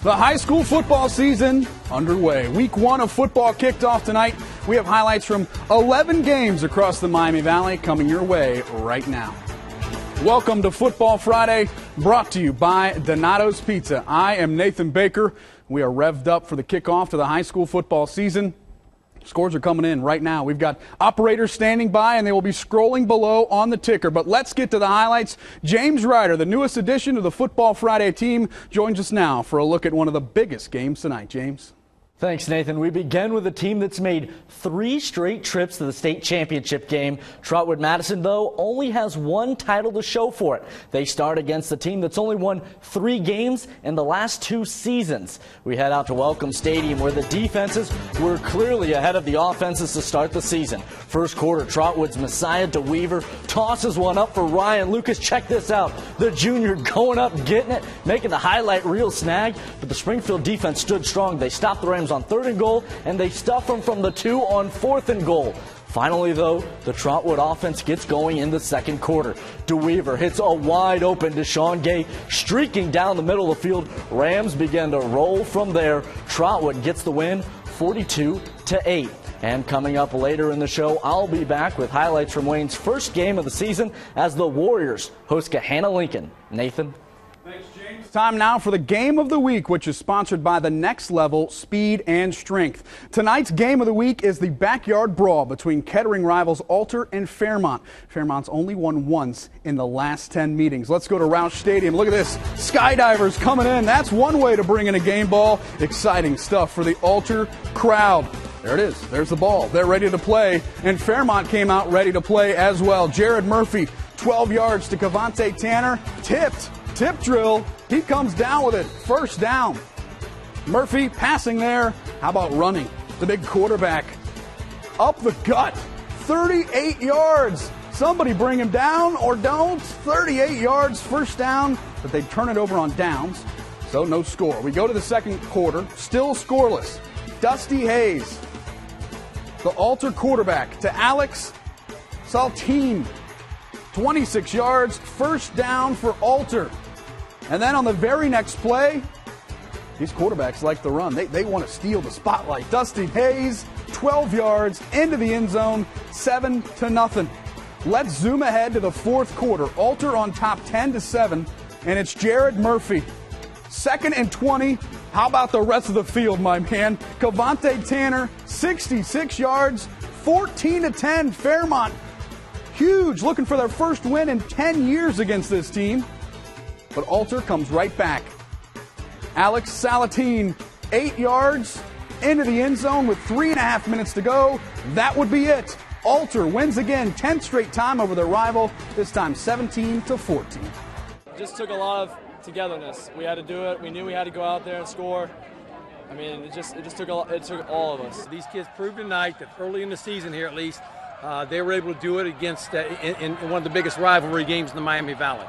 The high school football season underway. Week 1 of football kicked off tonight. We have highlights from 11 games across the Miami Valley coming your way right now. Welcome to Football Friday, brought to you by Donato's Pizza. I am Nathan Baker. We are revved up for the kickoff to the high school football season. Scores are coming in right now. We've got operators standing by, and they will be scrolling below on the ticker. But let's get to the highlights. James Ryder, the newest addition to the Football Friday team, joins us now for a look at one of the biggest games tonight. James. Thanks, Nathan. We begin with a team that's made 3 straight trips to the state championship game. Trotwood Madison, though, only has 1 title to show for it. They start against a team that's only won 3 games in the last 2 seasons. We head out to Welcome Stadium, where the defenses were clearly ahead of the offenses to start the season. First quarter, Trotwood's Messiah DeWeaver tosses one up for Ryan Lucas. Check this out. The junior going up, getting it, making the highlight reel snag. But the Springfield defense stood strong. They stopped the Rams on 3rd and goal, and they stuff them from the 2 on 4th and goal. Finally, though, the Trotwood offense gets going in the second quarter. DeWeaver hits a wide open Deshaun Gay, streaking down the middle of the field. Rams begin to roll from there. Trotwood gets the win, 42-8. And coming up later in the show, I'll be back with highlights from Wayne's first game of the season as the Warriors host Gahanna Lincoln. Nathan. Thanks, James. Time now for the game of the week, which is sponsored by the Next Level Speed and Strength. Tonight's game of the week is the backyard brawl between Kettering rivals Alter and Fairmont. Fairmont's only won once in the last 10 meetings. Let's go to Roush Stadium. Look at this. Skydivers coming in. That's one way to bring in a game ball. Exciting stuff for the Alter crowd. There it is. There's the ball. They're ready to play. And Fairmont came out ready to play as well. Jared Murphy, 12 yards to Cavante Tanner. Tipped. Tip drill. He comes down with it. First down. Murphy passing there. How about running? The big quarterback. Up the gut. 38 yards. Somebody bring him down or don't. 38 yards. First down. But they turn it over on downs. So no score. We go to the second quarter. Still scoreless. Dusty Hayes, the Alter quarterback, to Alex Saltine. 26 yards. First down for Alter. And then on the very next play, these quarterbacks like to run. They want to steal the spotlight. Dusty Hayes, 12 yards into the end zone, 7-0. Let's zoom ahead to the fourth quarter. Alter on top 10-7, and it's Jared Murphy. 2nd and 20. How about the rest of the field, my man? Cavante Tanner, 66 yards, 14-10. Fairmont, huge, looking for their first win in 10 years against this team. But Alter comes right back. Alex Salatine, 8 yards into the end zone with 3.5 minutes to go. That would be it. Alter wins again, 10th straight time over their rival, this time 17-14. It just took a lot of togetherness. We had to do it. We knew we had to go out there and score. I mean, it just took all of us. These kids proved tonight that early in the season here, at least, they were able to do it against in one of the biggest rivalry games in the Miami Valley.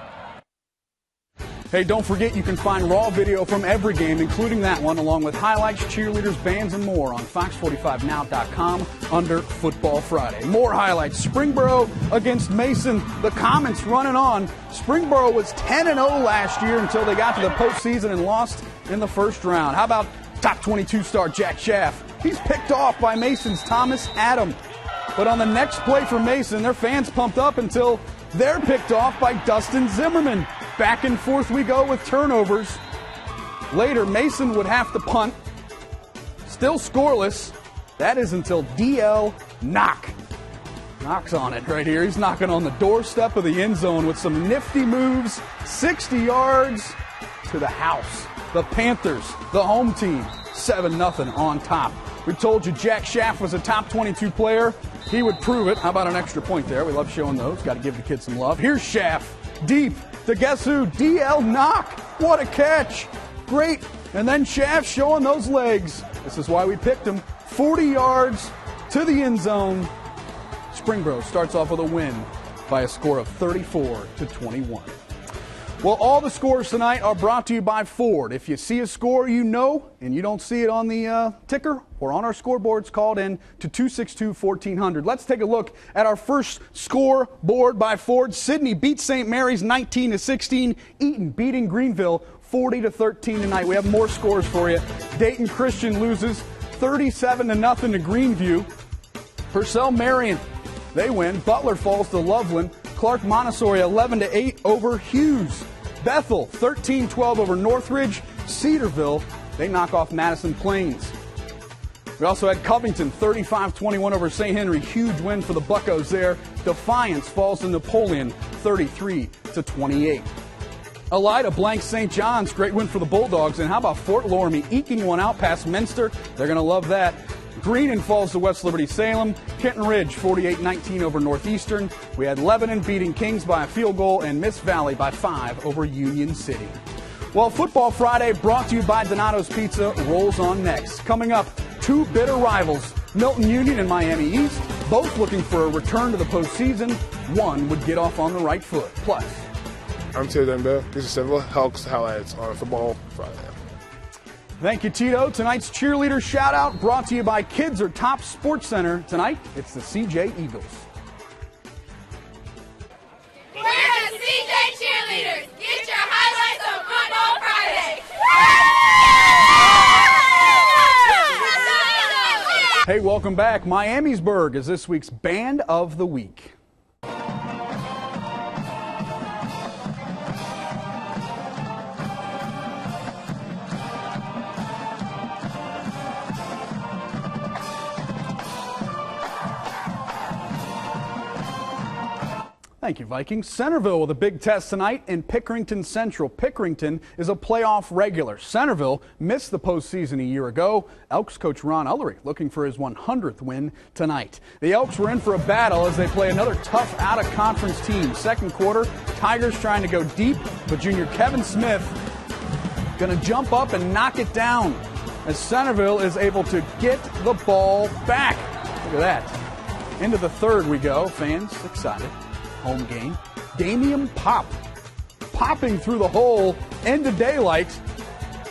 Hey, don't forget you can find raw video from every game, including that one, along with highlights, cheerleaders, bands, and more on fox45now.com under Football Friday. More highlights. Springboro against Mason. The comments running on. Springboro was 10-0 last year until they got to the postseason and lost in the first round. How about top 22 star Jack Schaff? He's picked off by Mason's Thomas Adam. But on the next play for Mason, their fans pumped up until they're picked off by Dustin Zimmerman. Back and forth we go with turnovers. Later, Mason would have to punt. Still scoreless. That is until D.L. knocks on it right here. He's knocking on the doorstep of the end zone with some nifty moves. 60 yards to the house. The Panthers, the home team, 7-0 on top. We told you Jack Schaff was a top 22 player. He would prove it. How about an extra point there? We love showing those. Got to give the kids some love. Here's Schaff. Deep to guess who? D.L. Knock. What a catch. Great. And then Schaff showing those legs. This is why we picked him. 40 yards to the end zone. Springboro starts off with a win by a score of 34-21. Well, all the scores tonight are brought to you by Ford. If you see a score you know and you don't see it on the ticker or on our scoreboards, called in to 262-1400. Let's take a look at our first scoreboard by Ford. Sydney beats St. Mary's 19-16. Eaton beating Greenville 40-13 tonight. We have more scores for you. Dayton Christian loses 37-0 to Greenview. Purcell Marion, they win. Butler falls to Loveland. Clark Montessori 11-8 over Hughes. Bethel 13-12 over Northridge. Cedarville, they knock off Madison Plains. We also had Covington 35-21 over St. Henry. Huge win for the Buccos there. Defiance falls to Napoleon 33-28. Elida blanks St. John's. Great win for the Bulldogs. And how about Fort Loramie eking one out past Minster? They're going to love that. Greenon falls to West Liberty Salem. Kenton Ridge 48-19 over Northeastern. We had Lebanon beating Kings by a field goal and Miss Valley by 5 over Union City. Well, Football Friday brought to you by Donato's Pizza rolls on next. Coming up, two bitter rivals, Milton Union and Miami East, both looking for a return to the postseason. One would get off on the right foot. Plus, I'm Tito Denbell. This is Centerville Helks highlights on Football Friday. thank you, Tito. Tonight's cheerleader shout-out brought to you by Kids Are Top Sports Center. Tonight, it's the CJ Eagles. We're the CJ Cheerleaders. Get your highlights on Football Friday. Hey, welcome back. Miamisburg is this week's Band of the Week. Thank you, Vikings. Centerville with a big test tonight in Pickerington Central. Pickerington is a playoff regular. Centerville missed the postseason a year ago. Elks coach Ron Ullery looking for his 100th win tonight. The Elks were in for a battle as they play another tough out-of-conference team. Second quarter, Tigers trying to go deep, but junior Kevin Smith going to jump up and knock it down as Centerville is able to get the ball back. Look at that. Into the third we go. Fans excited. Home game. Damian popping through the hole into daylight.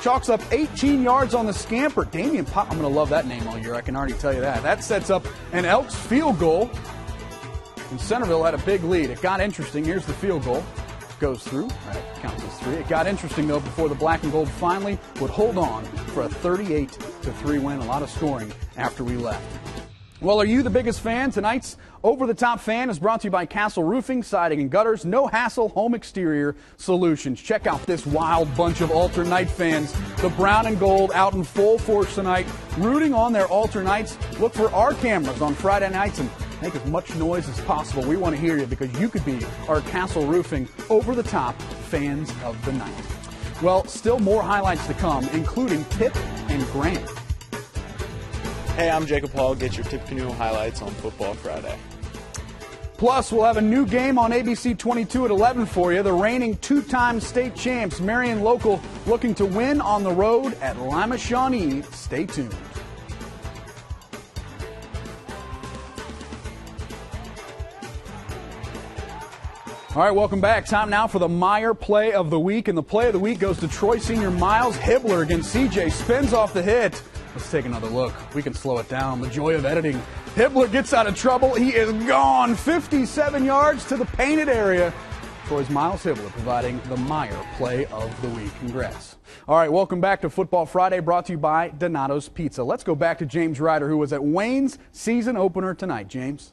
Chalks up 18 yards on the scamper. Damian Pop, I'm going to love that name all year. I can already tell you that. That sets up an Elks field goal. And Centerville had a big lead. It got interesting. Here's the field goal. Goes through. Right, counts as 3. It got interesting, though, before the black and gold finally would hold on for a 38-3 win. A lot of scoring after we left. Well, are you the biggest fan? Tonight's Over-the-Top Fan is brought to you by Castle Roofing, Siding, and Gutters. No hassle home exterior solutions. Check out this wild bunch of Alter Knight fans. The brown and gold out in full force tonight, rooting on their Alter Knights. Look for our cameras on Friday nights and make as much noise as possible. We want to hear you because you could be our Castle Roofing Over-the-Top Fans of the Night. Well, still more highlights to come, including Tip and Grant. Hey, I'm Jacob Hall. Get your Tip Canoe highlights on Football Friday. Plus, we'll have a new game on ABC 22 at 11 for you. The reigning two-time state champs, Marion Local, looking to win on the road at Lima Shawnee. Stay tuned. All right, welcome back. Time now for the Meyer Play of the Week. And the Play of the Week goes to Troy senior Miles Hibbler against CJ. Spins off the hit. Let's take another look. We can slow it down. The joy of editing. Hibbler gets out of trouble. He is gone. 57 yards to the painted area. Troy's Miles Hibbler providing the Meyer Play of the Week. Congrats. All right, welcome back to Football Friday, brought to you by Donato's Pizza. Let's go back to James Ryder, who was at Wayne's season opener tonight. James.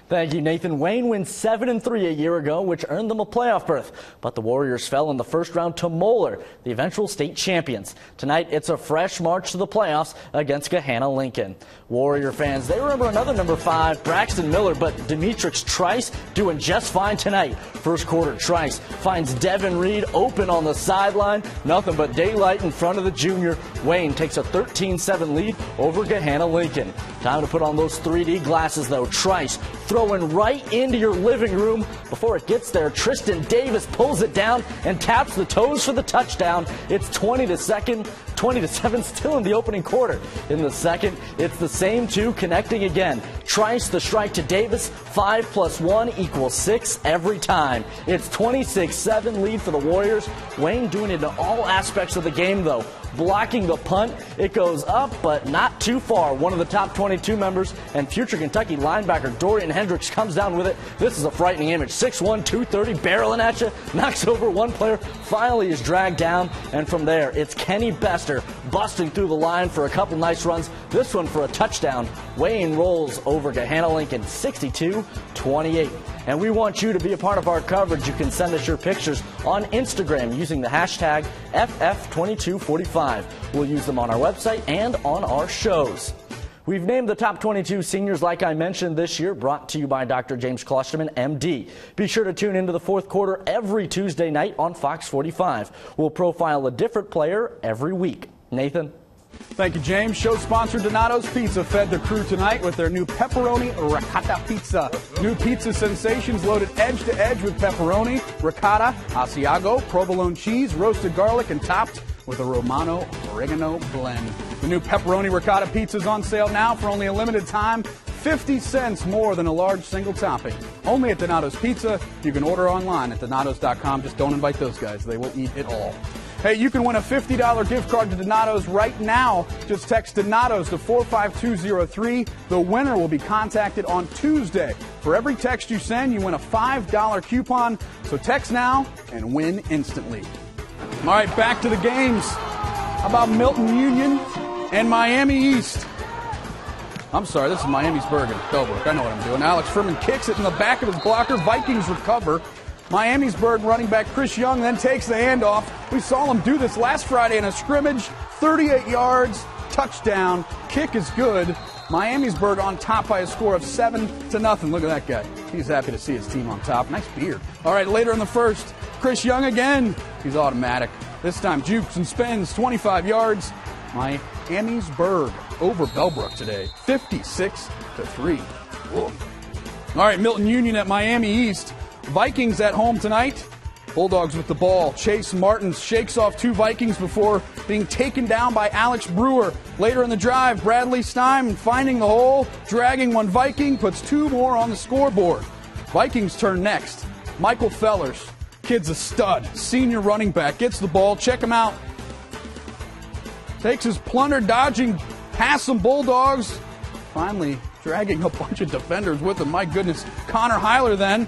Thank you, Nathan. Wayne wins 7-3 a year ago, which earned them a playoff berth. But the Warriors fell in the first round to Moeller, the eventual state champions. Tonight, it's a fresh march to the playoffs against Gahanna Lincoln. Warrior fans, they remember another number 5, Braxton Miller, but Demetrix Trice doing just fine tonight. First quarter, Trice finds Devin Reed open on the sideline. Nothing but daylight in front of the junior. Wayne takes a 13-7 lead over Gahanna Lincoln. Time to put on those 3D glasses, though. Trice throwing right into your living room. Before it gets there, Tristan Davis pulls it down and taps the toes for the touchdown. It's 20-7 still in the opening quarter. In the second, it's the same two connecting again. Trice the strike to Davis. 5 + 1 = 6 every time. It's 26-7 lead for the Warriors. Wayne doing it in all aspects of the game, though. blocking the punt. It goes up, but not too far. One of the top 22 members and future Kentucky linebacker Dorian Hendricks comes down with it. This is a frightening image. 6'1", 230, barreling at you, knocks over one player, finally is dragged down, and from there, it's Kenny Bester busting through the line for a couple nice runs. This one for a touchdown. Wayne rolls over Gahanna Lincoln, 62-28. And we want you to be a part of our coverage. You can send us your pictures on Instagram using the hashtag FF2245. We'll use them on our website and on our shows. We've named the top 22 seniors, like I mentioned, this year, brought to you by Dr. James Klosterman, MD. Be sure to tune into the fourth quarter every Tuesday night on Fox 45. We'll profile a different player every week. Nathan? Thank you, James. Show sponsor Donato's Pizza fed the crew tonight with their new pepperoni ricotta pizza. New pizza sensations loaded edge to edge with pepperoni, ricotta, Asiago, provolone cheese, roasted garlic, and topped with a Romano oregano blend. The new pepperoni ricotta pizza is on sale now for only a limited time. 50 cents more than a large single topping. Only at Donato's Pizza. You can order online at donatos.com. Just don't invite those guys. They will eat it all. Hey, you can win a $50 gift card to Donato's right now. Just text Donato's to 45203. The winner will be contacted on Tuesday. For every text you send, you win a $5 coupon. So text now and win instantly. All right, back to the games. How about Milton Union and Miami East? I'm sorry, this is Miamisburg and Bellbrook. I know what I'm doing. Alex Furman kicks it in the back of his blocker. Vikings recover. Miamisburg running back Chris Young then takes the handoff. We saw him do this last Friday in a scrimmage. 38 yards, touchdown. Kick is good. Miamisburg on top by a score of 7-0. Look at that guy. He's happy to see his team on top. Nice beard. All right, later in the first, Chris Young again. He's automatic. This time jukes and spins 25 yards. Miamisburg over Bellbrook today, 56-3. Whoa. All right, Milton Union at Miami East. Vikings at home tonight. Bulldogs with the ball. Chase Martins shakes off two Vikings before being taken down by Alex Brewer. Later in the drive, Bradley Stein finding the hole, dragging one Viking, puts two more on the scoreboard. Vikings turn next. Michael Fellers, kid's a stud, senior running back, gets the ball, check him out. Takes his plunder, dodging past some Bulldogs. Finally dragging a bunch of defenders with him. My goodness. Connor Heiler then.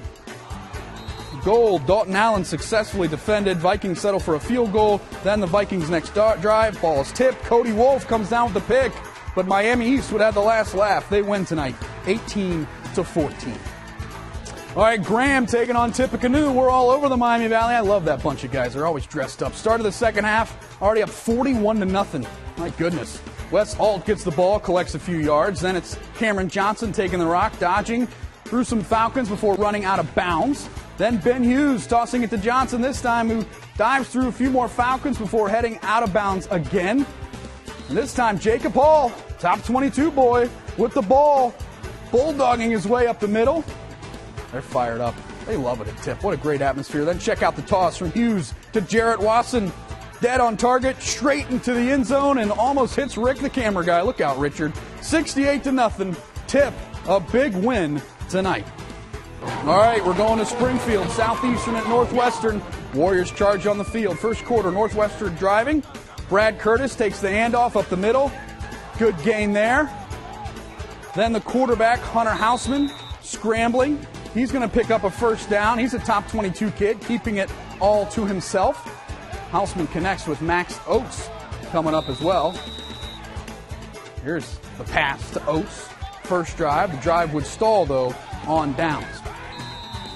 Goal. Dalton Allen successfully defended. Vikings settle for a field goal. Then the Vikings' next drive. Ball is tipped. Cody Wolf comes down with the pick. But Miami East would have the last laugh. They win tonight, 18-14. All right, Graham taking on Tippecanoe. We're all over the Miami Valley. I love that bunch of guys. They're always dressed up. Start of the second half, already up 41-0. My goodness. Wes Alt gets the ball, collects a few yards. Then it's Cameron Johnson taking the rock, dodging through some Falcons before running out of bounds. Then Ben Hughes tossing it to Johnson this time, who dives through a few more Falcons before heading out of bounds again. And this time, Jacob Hall, top 22 boy, with the ball, bulldogging his way up the middle. They're fired up. They love it at Tip. What a great atmosphere. Then check out the toss from Hughes to Jarrett Watson. Dead on target, straight into the end zone, and almost hits Rick, the camera guy. Look out, Richard. 68-0. Tip, a big win tonight. All right, we're going to Springfield, Southeastern at Northwestern. Warriors charge on the field. First quarter, Northwestern driving. Brad Curtis takes the handoff up the middle. Good gain there. Then the quarterback, Hunter Hausman, scrambling. He's going to pick up a first down. He's a top 22 kid, keeping it all to himself. Hausman connects with Max Oates coming up as well. Here's the pass to Oates. First drive. The drive would stall, though, on downs.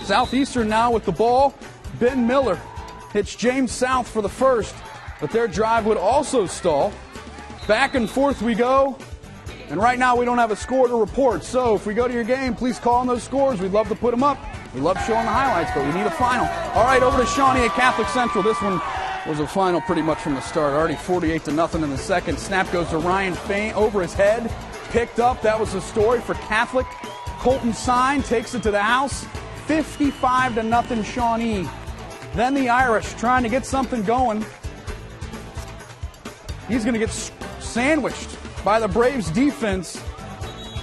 Southeastern now with the ball. Ben Miller hits James South for the first, but their drive would also stall. Back and forth we go. And right now we don't have a score to report. So if we go to your game, please call on those scores. We'd love to put them up. We love showing the highlights, but we need a final. All right, over to Shawnee at Catholic Central. This one was a final pretty much from the start. Already 48-0 in the second. Snap goes to Ryan Fain over his head. Picked up. That was the story for Catholic. Colton Sign takes it to the house. 55-0 Shawnee. Then the Irish trying to get something going. He's going to get sandwiched by the Braves defense.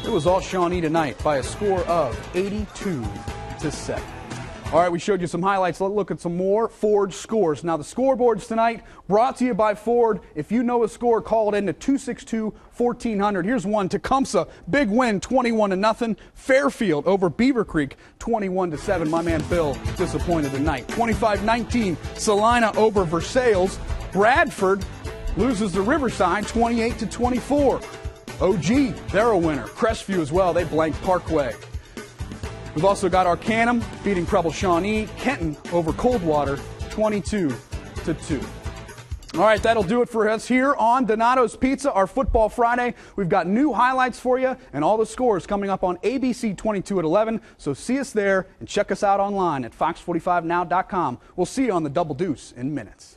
It was all Shawnee tonight by a score of 82-7. All right, we showed you some highlights. Let's look at some more Ford scores. Now, the scoreboards tonight brought to you by Ford. If you know a score, call it in to 262-1400. Here's one. Tecumseh, big win, 21-0. Fairfield over Beaver Creek, 21-7. My man Bill disappointed tonight. 25-19. Salina over Versailles. Bradford loses to Riverside, 28-24. OG, they're a winner. Crestview as well. They blanked Parkway. We've also got Arcanum beating Preble Shawnee. Kenton over Coldwater, 22-2. All right, that'll do it for us here on Donato's Pizza, our Football Friday. We've got new highlights for you and all the scores coming up on ABC 22 at 11. So see us there and check us out online at fox45now.com. We'll see you on the Double Deuce in minutes.